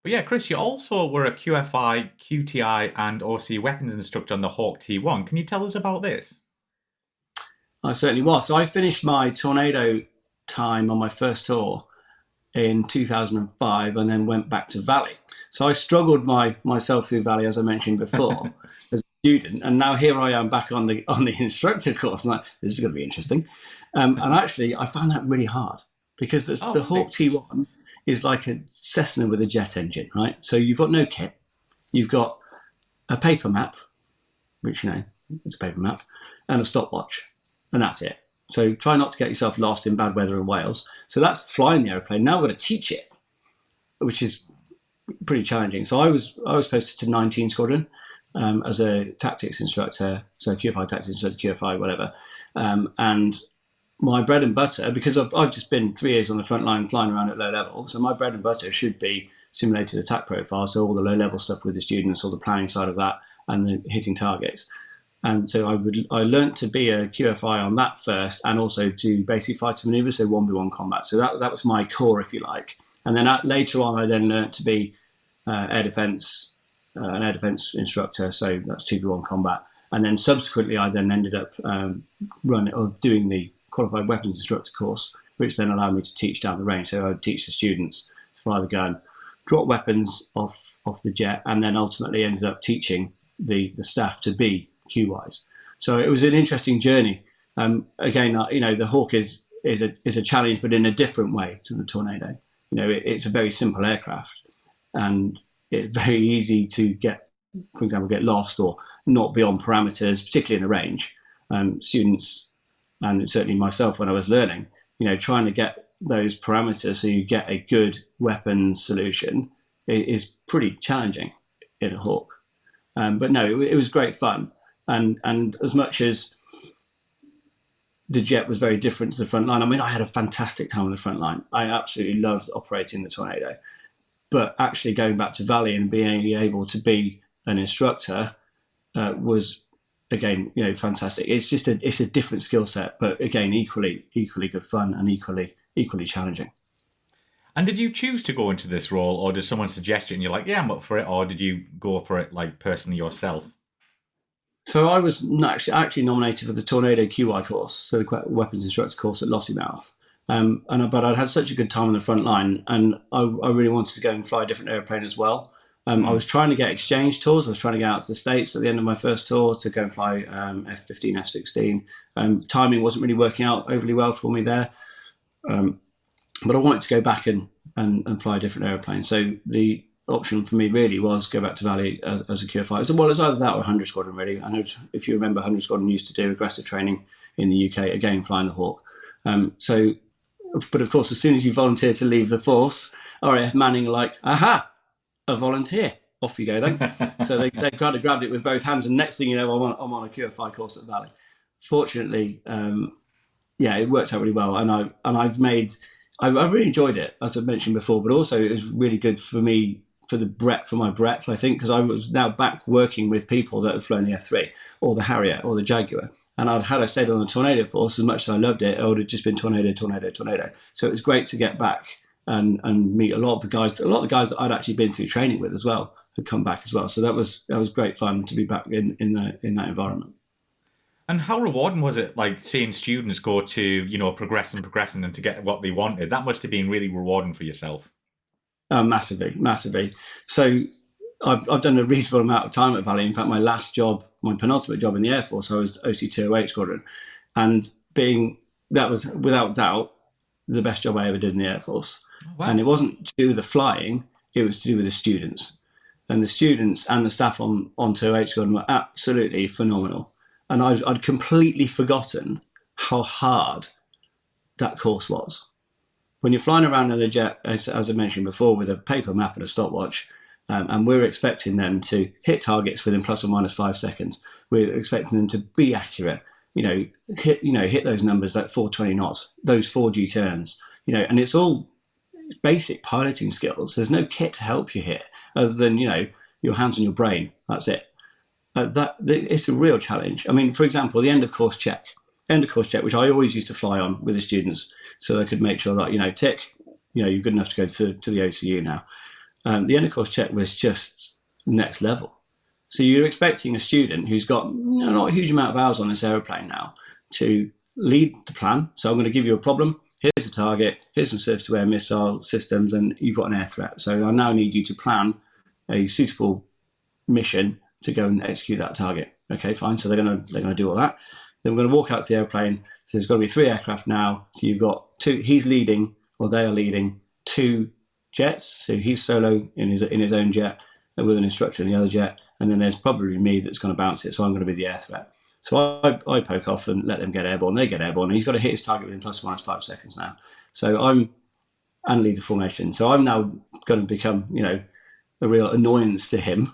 But yeah, Chris, you also were a QFI, QTI, and OC Weapons Instructor on the Hawk T1. Can you tell us about this? I certainly was. So I finished my tornado time on my first tour in 2005 and then went back to Valley. So I struggled myself through Valley, as I mentioned before, as a student. And now here I am back on the instructor course. And this is going to be interesting. And actually, I found that really hard because Oh, the Hawk really? T1 is like a Cessna with a jet engine, right? So you've got no kit. You've got a paper map, which, it's a paper map, and a stopwatch, and that's it. So try not to get yourself lost in bad weather in Wales. So that's flying the aeroplane. Now we've got to teach it, which is pretty challenging. So I was posted to 19 Squadron as a tactics instructor, so QFI tactics instructor, QFI whatever, and my bread and butter, because I've just been 3 years on the front line flying around at low level, so my bread and butter should be simulated attack profile, so all the low level stuff with the students, all the planning side of that, and the hitting targets. And so I learned to be a QFI on that first, and also to basically fight to maneuver, so 1v1 combat. So that was my core, if you like. And then later on, I then learned to be air defence, an air defence instructor. So that's 2v1 combat. And then subsequently, I then ended up doing the Qualified Weapons Instructor course, which then allowed me to teach down the range. So I would teach the students to fire the gun, drop weapons off the jet, and then ultimately ended up teaching the staff to be QWIs. So it was an interesting journey. Again, the Hawk is a challenge, but in a different way to the Tornado. It's a very simple aircraft, and it's very easy to for example, get lost or not be on parameters, particularly in the range. Students, and certainly myself when I was learning, trying to get those parameters so you get a good weapons solution is pretty challenging in a Hawk. But no, it was great fun. And as much as the jet was very different to the front line, I mean, I had a fantastic time on the front line. I absolutely loved operating the Tornado. But actually going back to Valley and being able to be an instructor was, again, fantastic. It's a different skill set, but again, equally good fun and equally challenging. And did you choose to go into this role, or did someone suggest it and you're like, yeah, I'm up for it, or did you go for it like personally yourself? So I was actually nominated for the Tornado QI course, so the weapons instructor course at Lossiemouth. But I'd had such a good time on the front line, and I really wanted to go and fly a different airplane as well. I was trying to get exchange tours. I was trying to get out to the States at the end of my first tour to go and fly F-15, F-16. Timing wasn't really working out overly well for me there, but I wanted to go back and fly a different airplane. So the option for me really was go back to Valley as a QFI. Well, it's either that or 100 Squadron, really. I know if you remember, 100 Squadron used to do aggressive training in the UK, again, flying the Hawk. But of course, as soon as you volunteer to leave the force, RAF Manning are like, aha, a volunteer. Off you go then. So they kind of grabbed it with both hands, and next thing you know, I'm on a QFI course at Valley. Fortunately, it worked out really well, and I've really enjoyed it, as I mentioned before. But also, it was really good for me for my breadth, I think, because I was now back working with people that had flown the F3 or the Harrier or the Jaguar. And had I stayed on the Tornado force, as much as I loved it, it would have just been Tornado, Tornado, Tornado. So it was great to get back and meet a lot of the guys that I'd actually been through training with as well had come back as well. So that was great fun to be back in that environment. And how rewarding was it, like seeing students go to, progressing and to get what they wanted? That must have been really rewarding for yourself. Massively, massively. So I've done a reasonable amount of time at Valley. In fact, my penultimate job in the Air Force, I was OC 208 Squadron, and that was without doubt the best job I ever did in the Air Force. Oh, wow. And it wasn't to do with the flying; it was to do with the students, and the students and the staff on 208 Squadron were absolutely phenomenal. And I'd completely forgotten how hard that course was. When you're flying around in a jet, as I mentioned before, with a paper map and a stopwatch, and we're expecting them to hit targets within plus or minus 5 seconds. We're expecting them to be accurate, hit those numbers like 420 knots, those 4G turns, and it's all basic piloting skills. There's no kit to help you here other than, your hands and your brain. That's it. It's a real challenge. I mean, for example, the end of course check, which I always used to fly on with the students, so I could make sure that tick, you're good enough to go to the OCU now. The end of course check was just next level. So you're expecting a student who's got not a huge amount of hours on this aeroplane now to lead the plan. So I'm going to give you a problem. Here's a target. Here's some surface-to-air missile systems, and you've got an air threat. So I now need you to plan a suitable mission to go and execute that target. Okay, fine. So they're going to do all that. Then we're going to walk out to the airplane. So there's got to be 3 aircraft now. So you've got 2. He's leading, or they are leading 2 jets. So he's solo in his own jet with an instructor in the other jet, and then there's probably me that's going to bounce it. So I'm going to be the air threat. So I poke off and let them get airborne. They get airborne. And he's got to hit his target within plus or minus 5 seconds now. So and lead the formation. So I'm now going to become, a real annoyance to him,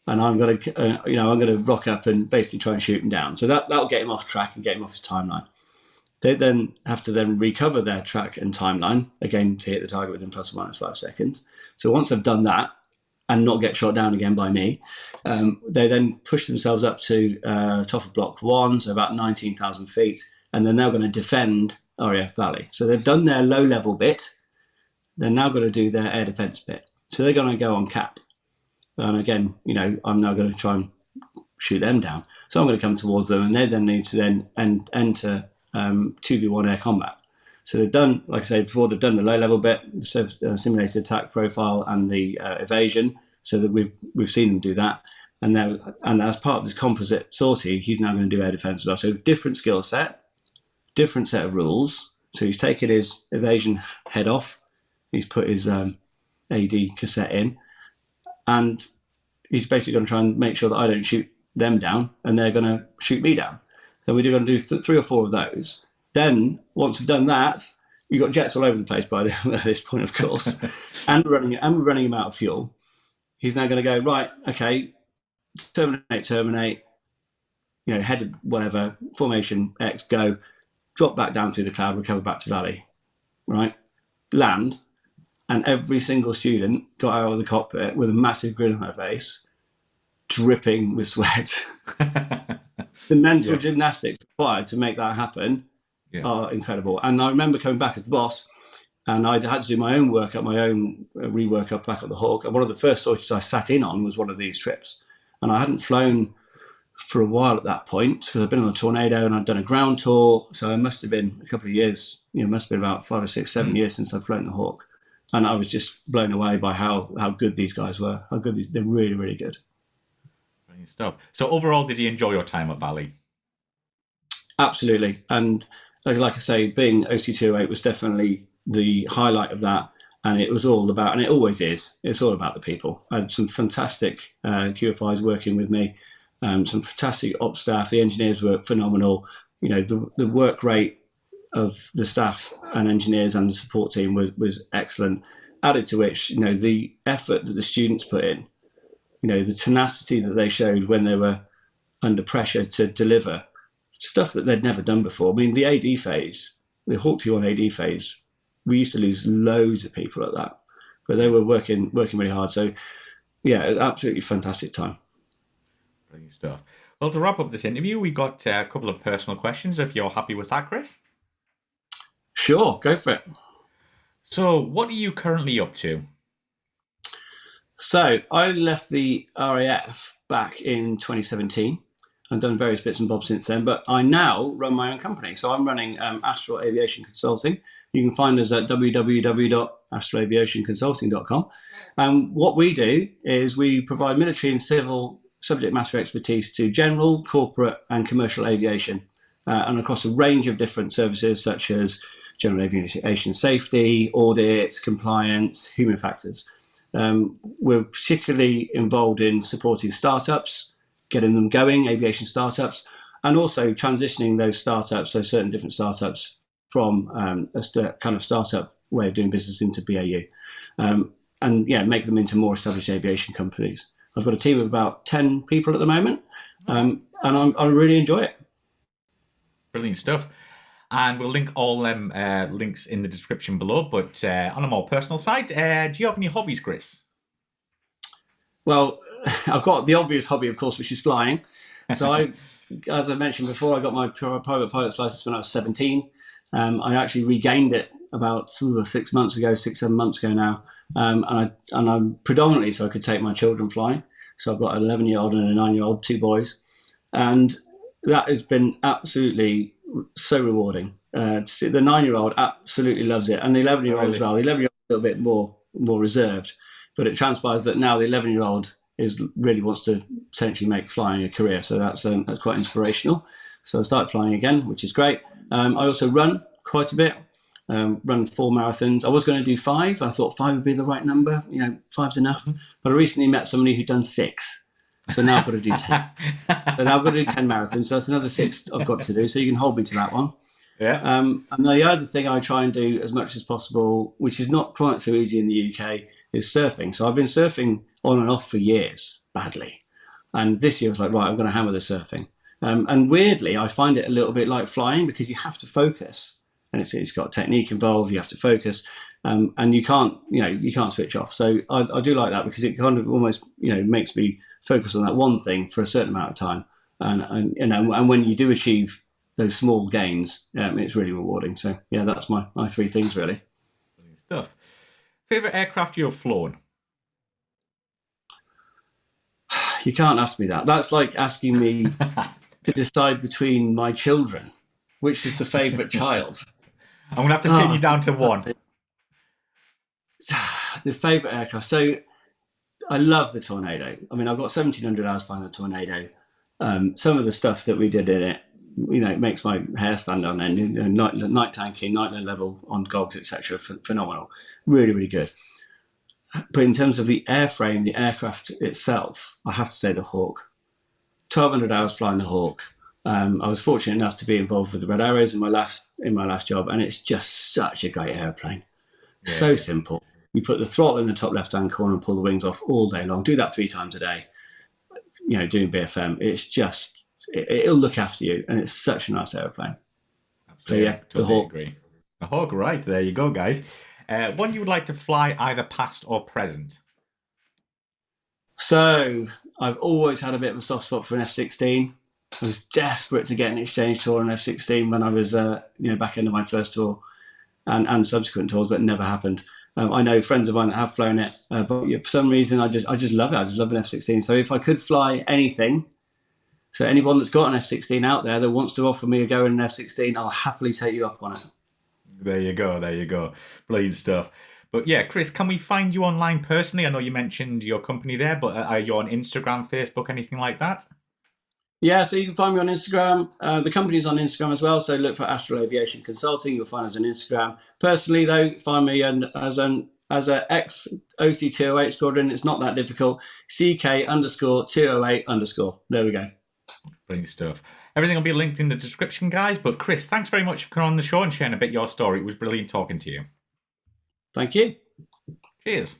and I'm going to rock up and basically try and shoot him down. So that'll get him off track and get him off his timeline. They then have to recover their track and timeline again to hit the target within plus or minus 5 seconds. So once they've done that, and not get shot down again by me, they then push themselves up to top of Block 1, so about 19,000 feet, and they're now going to defend RAF Valley. So they've done their low-level bit. They're now going to do their air defence bit. So they're going to go on cap. And again, I'm now going to try and shoot them down. So I'm going to come towards them, and they then need to then enter 2v1 air combat. So they've done, like I said before, they've done the low-level bit, the simulated attack profile, and the evasion. So that we've seen them do that, and as part of this composite sortie, he's now going to do air defence as well. So different skill set, different set of rules. So he's taken his evasion head off, he's put his AD cassette in, and he's basically going to try and make sure that I don't shoot them down, and they're going to shoot me down. So we're going to do 3 or 4 of those. Then, once we've done that, you've got jets all over the place by this point, of course, and we're running him out of fuel. He's now going to go, right, okay, terminate, head whatever, formation X, go, drop back down through the cloud, recover back to Valley, right, land, and every single student got out of the cockpit with a massive grin on their face, dripping with sweat. The mental gymnastics required to make that happen are incredible. And I remember coming back as the boss, and I had to do my own rework up back at the Hawk. And one of the first sorties I sat in on was one of these trips. And I hadn't flown for a while at that point, because I'd been on a Tornado and I'd done a ground tour. So it must have been a couple of years, must have been about 5 or 6, 7 years since I'd flown the Hawk. And I was just blown away by how good these guys were. They're really, really good. Brilliant stuff. So overall, did you enjoy your time at Valley? Absolutely. And like I say, being OC 208 was definitely the highlight of that. And it was all about, and it always is, it's all about the people. I had some fantastic QFIs working with me, some fantastic ops staff. The engineers were phenomenal. The work rate of the staff and engineers and the support team was excellent. Added to which, the effort that the students put in, the tenacity that they showed when they were under pressure to deliver stuff that they'd never done before. I mean, the AD phase, the Hawk QWI AD phase, we used to lose loads of people at that, but they were working really hard. So, yeah, absolutely fantastic time. Brilliant stuff. Well, to wrap up this interview, we got a couple of personal questions, if you're happy with that, Chris. Sure, go for it. So, what are you currently up to? So, I left the RAF back in 2017. I've done various bits and bobs since then, but I now run my own company. So I'm running Astral Aviation Consulting. You can find us at www.astralaviationconsulting.com. And what we do is we provide military and civil subject matter expertise to general, corporate, and commercial aviation, and across a range of different services such as general aviation safety, audits, compliance, human factors. We're particularly involved in supporting startups, getting them going, aviation startups, and also transitioning those startups, so certain different startups, from a kind of startup way of doing business into BAU, and make them into more established aviation companies. I've got a team of about 10 people at the moment, and I really enjoy it. Brilliant stuff. And we'll link all them links in the description below. But on a more personal side, do you have any hobbies, Chris? Well, I've got the obvious hobby, of course, which is flying. So as I mentioned before, I got my private pilot's license when I was 17. I actually regained it about 6 months ago, 6, 7 months ago now. And I'm predominantly so I could take my children flying. So I've got an 11-year-old and a 9-year-old, two boys, and that has been absolutely so rewarding. The 9-year-old absolutely loves it, and the 11-year-old as well. The 11-year-old is a little bit more reserved, but it transpires that now the 11-year-old really wants to potentially make flying a career. So that's quite inspirational. So I started flying again, which is great. I also run quite a bit. Run 4 marathons. I was going to do 5. I thought 5 would be the right number. 5's enough. But I recently met somebody who'd done 6. So now I've got to do 10. So now I've got to do 10 marathons. So that's another 6 I've got to do. So you can hold me to that one. Yeah. And the other thing I try and do as much as possible, which is not quite so easy in the UK, is surfing. So I've been surfing on and off for years, badly. And this year I was like, right, I'm going to hammer the surfing. And weirdly, I find it a little bit like flying because you have to focus. And it's got technique involved. You have to focus, and you can't switch off. So I do like that because it kind of almost makes me focus on that one thing for a certain amount of time. And when you do achieve those small gains, it's really rewarding. So yeah, that's my 3 things really. Brilliant stuff. Favorite aircraft you've flown? You can't ask me that. That's like asking me to decide between my children, which is the favorite child. I'm going to have to pin you down to one. The favourite aircraft. So I love the Tornado. I mean, I've got 1,700 hours flying the Tornado. Some of the stuff that we did in it, it makes my hair stand on end. Night tanking, night level on GOGs, etc. Phenomenal. Really, really good. But in terms of the airframe, the aircraft itself, I have to say the Hawk. 1,200 hours flying the Hawk. I was fortunate enough to be involved with the Red Arrows in my last job, and it's just such a great airplane. Yeah, so simple. You put the throttle in the top left-hand corner and pull the wings off all day long. Do that 3 times a day. Doing BFM, it's just it'll look after you, and it's such a nice airplane. Absolutely. So yeah, totally the Hawk. Agree. The Hawk, right there you go, guys. One you would like to fly, either past or present? So I've always had a bit of a soft spot for an F-16. I was desperate to get an exchange tour on F-16 when I was, back into my first tour and subsequent tours, but it never happened. I know friends of mine that have flown it, but for some reason I just love it. I just love an F-16. So if I could fly anything, so anyone that's got an F-16 out there that wants to offer me a go in an F-16, I'll happily take you up on it. There you go. Brilliant stuff. But yeah, Chris, can we find you online personally? I know you mentioned your company there, but are you on Instagram, Facebook, anything like that? Yeah, so you can find me on Instagram. The company's on Instagram as well, so look for Astral Aviation Consulting. You'll find us on Instagram. Personally, though, find me as a ex-OC 208 Squadron. It's not that difficult. CK_208_. There we go. Brilliant stuff. Everything will be linked in the description, guys. But Chris, thanks very much for coming on the show and sharing a bit of your story. It was brilliant talking to you. Thank you. Cheers.